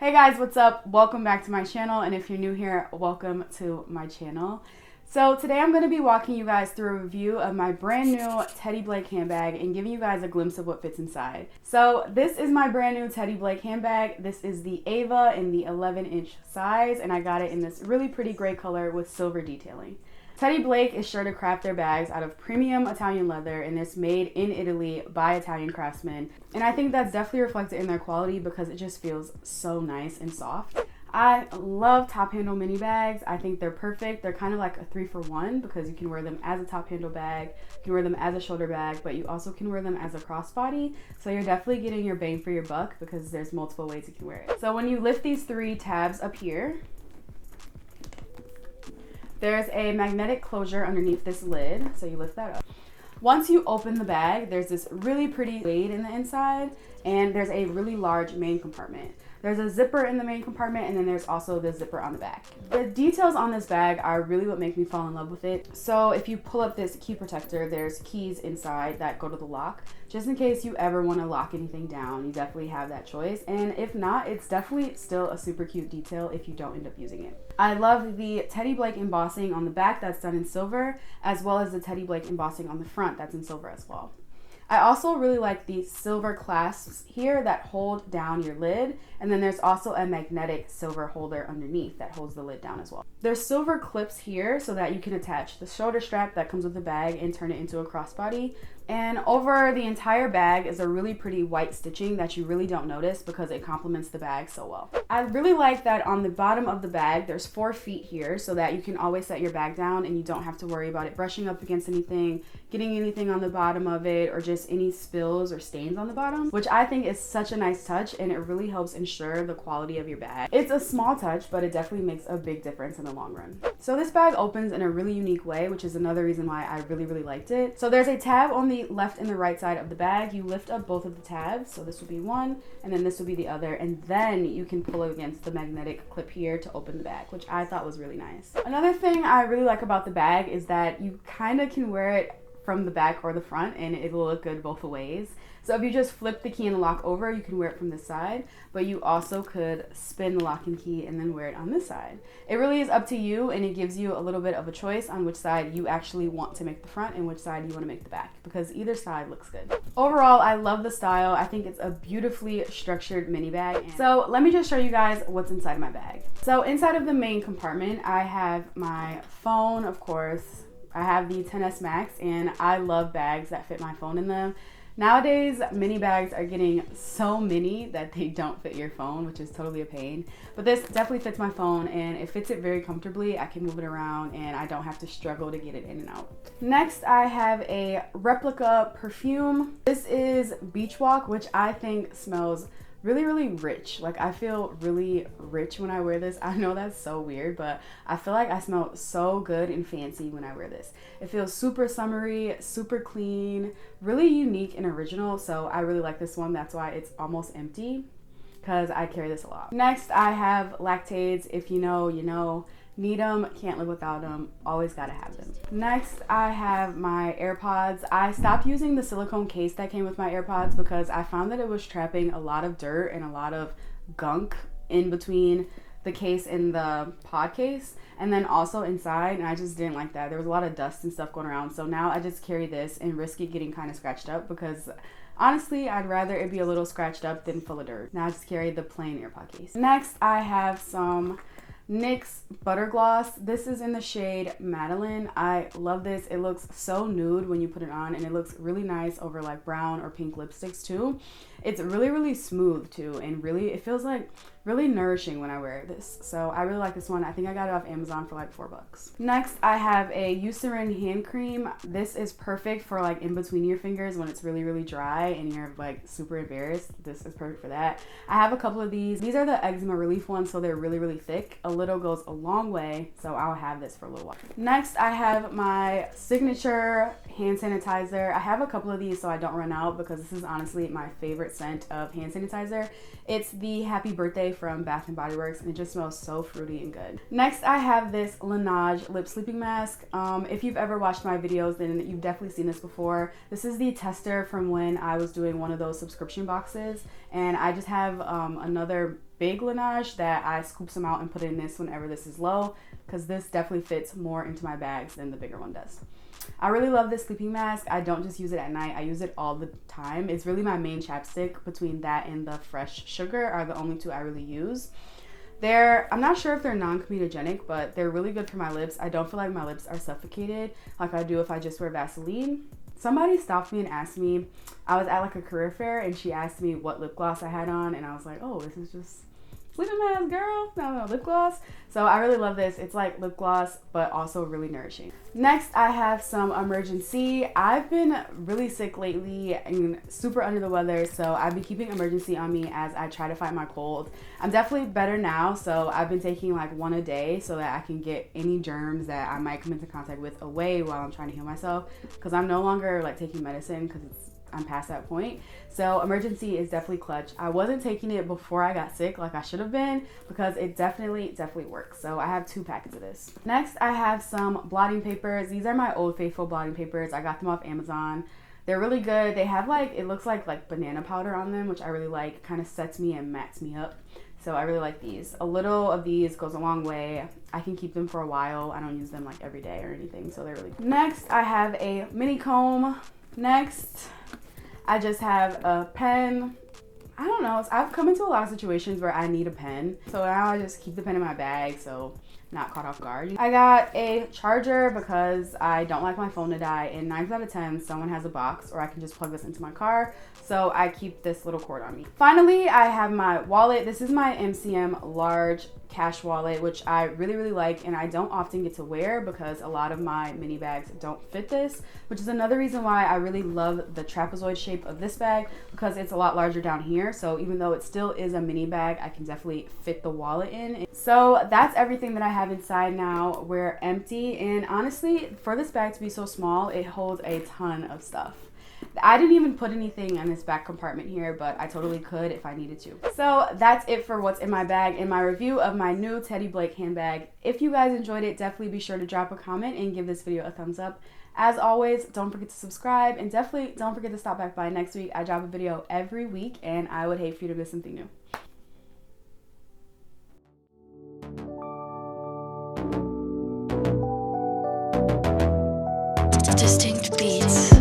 Hey guys, what's up? Welcome back to my channel, and if you're new here, welcome to my channel. So today I'm going to be walking you guys through a review of my brand new Teddy Blake handbag and giving you guys a glimpse of what fits inside. So this is my brand new Teddy Blake handbag. This is the Ava in the 11-inch size, and I got it in this really pretty gray color with silver detailing. Teddy Blake is sure to craft their bags out of premium Italian leather, and it's made in Italy by Italian craftsmen. And I think that's definitely reflected in their quality because it just feels so nice and soft. I love top handle mini bags. I think they're perfect. They're kind of like a 3-for-1 because you can wear them as a top handle bag, you can wear them as a shoulder bag, but you also can wear them as a crossbody. So you're definitely getting your bang for your buck because there's multiple ways you can wear it. So when you lift these 3 tabs up here, there's a magnetic closure underneath this lid, so you lift that up. Once you open the bag, there's this really pretty weight in the inside, and there's a really large main compartment. There's a zipper in the main compartment, and then there's also the zipper on the back. The details on this bag are really what make me fall in love with it. So if you pull up this key protector, there's keys inside that go to the lock. Just in case you ever want to lock anything down, you definitely have that choice. And if not, it's definitely still a super cute detail if you don't end up using it. I love the Teddy Blake embossing on the back that's done in silver, as well as the Teddy Blake embossing on the front that's in silver as well. I also really like the silver clasps here that hold down your lid, and then there's also a magnetic silver holder underneath that holds the lid down as well. There's silver clips here so that you can attach the shoulder strap that comes with the bag and turn it into a crossbody. And over the entire bag is a really pretty white stitching that you really don't notice because it complements the bag so well. I really like that on the bottom of the bag there's 4 feet here so that you can always set your bag down and you don't have to worry about it brushing up against anything, getting anything on the bottom of it, or just any spills or stains on the bottom, which I think is such a nice touch, and it really helps ensure the quality of your bag. It's a small touch, but it definitely makes a big difference in the long run. So this bag opens in a really unique way, which is another reason why I really liked it. So there's a tab on the left and the right side of the bag. You lift up both of the tabs, so this will be one and then this will be the other, and then you can pull it against the magnetic clip here to open the bag, which I thought was really nice. Another thing I really like about the bag is that you kind of can wear it from the back or the front and it will look good both ways. So if you just flip the key and the lock over, you can wear it from this side, but you also could spin the lock and key and then wear it on this side. It really is up to you, and it gives you a little bit of a choice on which side you actually want to make the front and which side you want to make the back, because either side looks good. Overall, I love the style. I think it's a beautifully structured mini bag. So let me just show you guys what's inside my bag. So inside of the main compartment, I have my phone, of course. I have the 10S Max, and I love bags that fit my phone in them. Nowadays, mini bags are getting so mini that they don't fit your phone, which is totally a pain. But this definitely fits my phone, and it fits it very comfortably. I can move it around, and I don't have to struggle to get it in and out. Next, I have a replica perfume. This is Beach Walk, which I think smells really rich. Like, I feel really rich when I wear this. I know that's so weird, but I feel like I smell so good and fancy when I wear this. It feels super summery, super clean, really unique and original. So I really like this one. That's why it's almost empty, because I carry this a lot. Next, I have Lactaids. If you know, you know. Need them, can't live without them, always gotta have them. Next, I have my AirPods. I stopped using the silicone case that came with my AirPods because I found that it was trapping a lot of dirt and a lot of gunk in between the case and the pod case, and then also inside, and I just didn't like that. There was a lot of dust and stuff going around, so now I just carry this and risk it getting kind of scratched up, because honestly, I'd rather it be a little scratched up than full of dirt. Now I just carry the plain AirPod case. Next, I have some Nyx Butter Gloss. This is in the shade Madeline. I love this. It looks so nude when you put it on, and it looks really nice over like brown or pink lipsticks too. It's really smooth too, and really it feels like really nourishing when I wear this. So I really like this one. I think I got it off Amazon for like $4. Next, I have a Eucerin hand cream. This is perfect for like in between your fingers when it's really dry and you're like super embarrassed. This is perfect for that. I have a couple of these. These are the eczema relief ones, so they're really thick. A little goes a long way, so I'll have this for a little while. Next, I have my signature hand sanitizer. I have a couple of these so I don't run out, because this is honestly my favorite scent of hand sanitizer. It's the Happy Birthday from Bath and Body Works, and it just smells so fruity and good. Next, I have this Lineage lip sleeping mask. If you've ever watched my videos, then you've definitely seen this before. This is the tester from when I was doing one of those subscription boxes, and I just have another big Lineage that I scoop some out and put in this whenever this is low, because this definitely fits more into my bags than the bigger one does. I really love this sleeping mask. I don't just use it at night, I use it all the time. It's really my main chapstick. Between that and the Fresh Sugar are the only two I really use. I'm not sure if they're non-comedogenic, but they're really good for my lips. I don't feel like my lips are suffocated like I do if I just wear Vaseline. Somebody stopped me and asked me, I was at like a career fair, and she asked me what lip gloss I had on, and I was like, oh, this is just sleeping mask, girl. No, lip gloss. So I really love this. It's like lip gloss, but also really nourishing. Next, I have some Emergency. I've been really sick lately and super under the weather, so I've been keeping Emergency on me as I try to fight my cold. I'm definitely better now, so I've been taking like one a day so that I can get any germs that I might come into contact with away while I'm trying to heal myself, because I'm no longer like taking medicine because I'm past that point. So Emergency is definitely clutch. I wasn't taking it before I got sick like I should have been, because it definitely works. So I have 2 packets of this. Next, I have some blotting papers. These are my Old Faithful blotting papers. I got them off Amazon. They're really good. They have like, it looks like banana powder on them, which I really like. Kind of sets me and mats me up. So I really like these. A little of these goes a long way. I can keep them for a while. I don't use them like every day or anything, so they're really good. Next, I have a mini comb. Next, I just have a pen. I don't know, I've come into a lot of situations where I need a pen, so now I just keep the pen in my bag so I'm not caught off guard. I got a charger because I don't like my phone to die, and 9 out of 10 someone has a box, or I can just plug this into my car, so I keep this little cord on me. Finally, I have my wallet. This is my MCM large cash wallet, which I really like, and I don't often get to wear because a lot of my mini bags don't fit this, which is another reason why I really love the trapezoid shape of this bag, because it's a lot larger down here. So even though it still is a mini bag, I can definitely fit the wallet in. So that's everything that I have inside now. We're empty, and honestly, for this bag to be so small, it holds a ton of stuff. I didn't even put anything in this back compartment here, but I totally could if I needed to. So that's it for what's in my bag and my review of my new Teddy Blake handbag. If you guys enjoyed it, definitely be sure to drop a comment and give this video a thumbs up. As always, don't forget to subscribe, and definitely don't forget to stop back by next week. I drop a video every week, and I would hate for you to miss something new. Distinct beats.